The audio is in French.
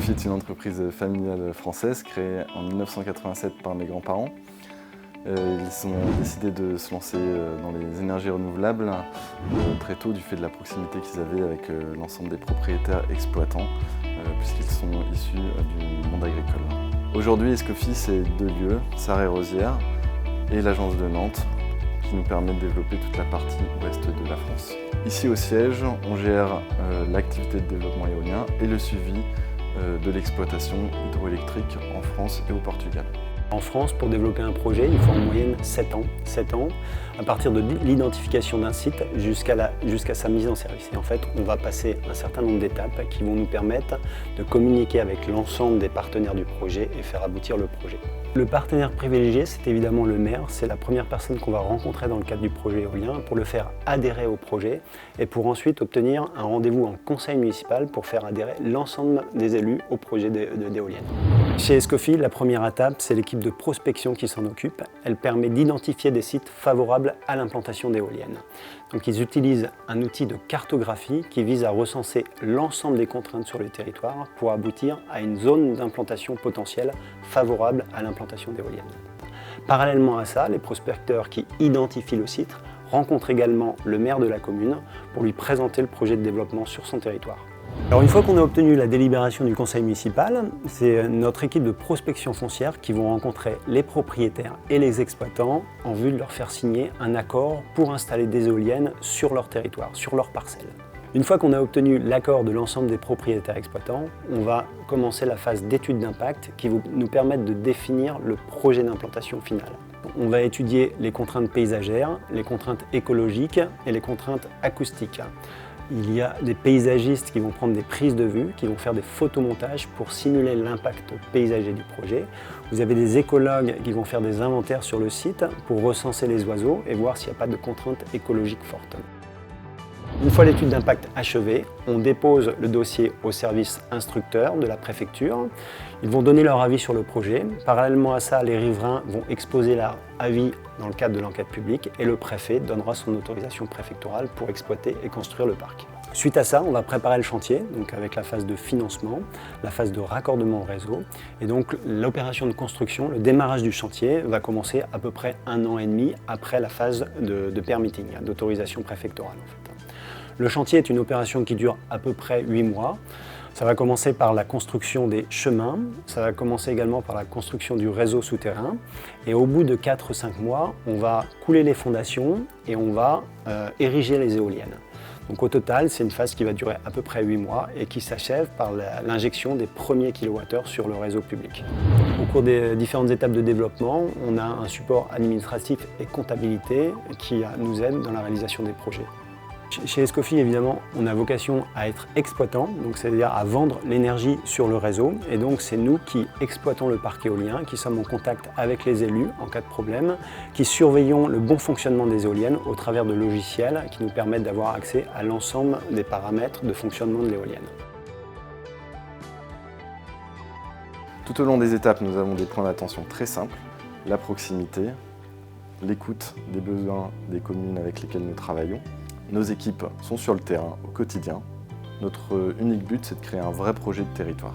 Escoffi est une entreprise familiale française créée en 1987 par mes grands-parents. Ils ont décidé de se lancer dans les énergies renouvelables très tôt du fait de la proximité qu'ils avaient avec l'ensemble des propriétaires exploitants puisqu'ils sont issus du monde agricole. Aujourd'hui, Escoffi, c'est deux lieux, Sarre-et-Rosières et l'agence de Nantes, qui nous permet de développer toute la partie ouest de la France. Ici au siège, on gère l'activité de développement éolien et le suivi de l'exploitation hydroélectrique en France et au Portugal. En France, pour développer un projet, il faut en moyenne 7 ans. 7 ans, à partir de l'identification d'un site jusqu'à sa mise en service. Et en fait, on va passer un certain nombre d'étapes qui vont nous permettre de communiquer avec l'ensemble des partenaires du projet et faire aboutir le projet. Le partenaire privilégié, c'est évidemment le maire. C'est la première personne qu'on va rencontrer dans le cadre du projet éolien pour le faire adhérer au projet et pour ensuite obtenir un rendez-vous en conseil municipal pour faire adhérer l'ensemble des élus au projet d'éolienne. Chez Escoffi, la première étape, c'est l'équipe de prospection qui s'en occupe. Elle permet d'identifier des sites favorables à l'implantation d'éoliennes. Donc ils utilisent un outil de cartographie qui vise à recenser l'ensemble des contraintes sur le territoire pour aboutir à une zone d'implantation potentielle favorable à l'implantation d'éoliennes. Parallèlement à ça, les prospecteurs qui identifient le site rencontrent également le maire de la commune pour lui présenter le projet de développement sur son territoire. Alors une fois qu'on a obtenu la délibération du conseil municipal, c'est notre équipe de prospection foncière qui vont rencontrer les propriétaires et les exploitants en vue de leur faire signer un accord pour installer des éoliennes sur leur territoire, sur leur parcelle. Une fois qu'on a obtenu l'accord de l'ensemble des propriétaires exploitants, on va commencer la phase d'étude d'impact qui va nous permettre de définir le projet d'implantation final. On va étudier les contraintes paysagères, les contraintes écologiques et les contraintes acoustiques. Il y a des paysagistes qui vont prendre des prises de vue, qui vont faire des photomontages pour simuler l'impact paysager du projet. Vous avez des écologues qui vont faire des inventaires sur le site pour recenser les oiseaux et voir s'il n'y a pas de contraintes écologiques fortes. Une fois l'étude d'impact achevée, on dépose le dossier au service instructeur de la préfecture. Ils vont donner leur avis sur le projet. Parallèlement à ça, les riverains vont exposer leur avis dans le cadre de l'enquête publique et le préfet donnera son autorisation préfectorale pour exploiter et construire le parc. Suite à ça, on va préparer le chantier, donc avec la phase de financement, la phase de raccordement au réseau. Et donc l'opération de construction, le démarrage du chantier va commencer à peu près 1 an et demi après la phase de permitting, d'autorisation préfectorale en fait. Le chantier est une opération qui dure à peu près 8 mois. Ça va commencer par la construction des chemins, ça va commencer également par la construction du réseau souterrain. Et au bout de 4-5 mois, on va couler les fondations et on va ériger les éoliennes. Donc au total, c'est une phase qui va durer à peu près 8 mois et qui s'achève par l'injection des premiers kilowattheures sur le réseau public. Au cours des différentes étapes de développement, on a un support administratif et comptabilité qui nous aide dans la réalisation des projets. Chez Escoffi, évidemment, on a vocation à être exploitant, donc c'est-à-dire à vendre l'énergie sur le réseau. Et donc c'est nous qui exploitons le parc éolien, qui sommes en contact avec les élus en cas de problème, qui surveillons le bon fonctionnement des éoliennes au travers de logiciels qui nous permettent d'avoir accès à l'ensemble des paramètres de fonctionnement de l'éolienne. Tout au long des étapes, nous avons des points d'attention très simples, la proximité, l'écoute des besoins des communes avec lesquelles nous travaillons. Nos équipes sont sur le terrain au quotidien. Notre unique but, c'est de créer un vrai projet de territoire.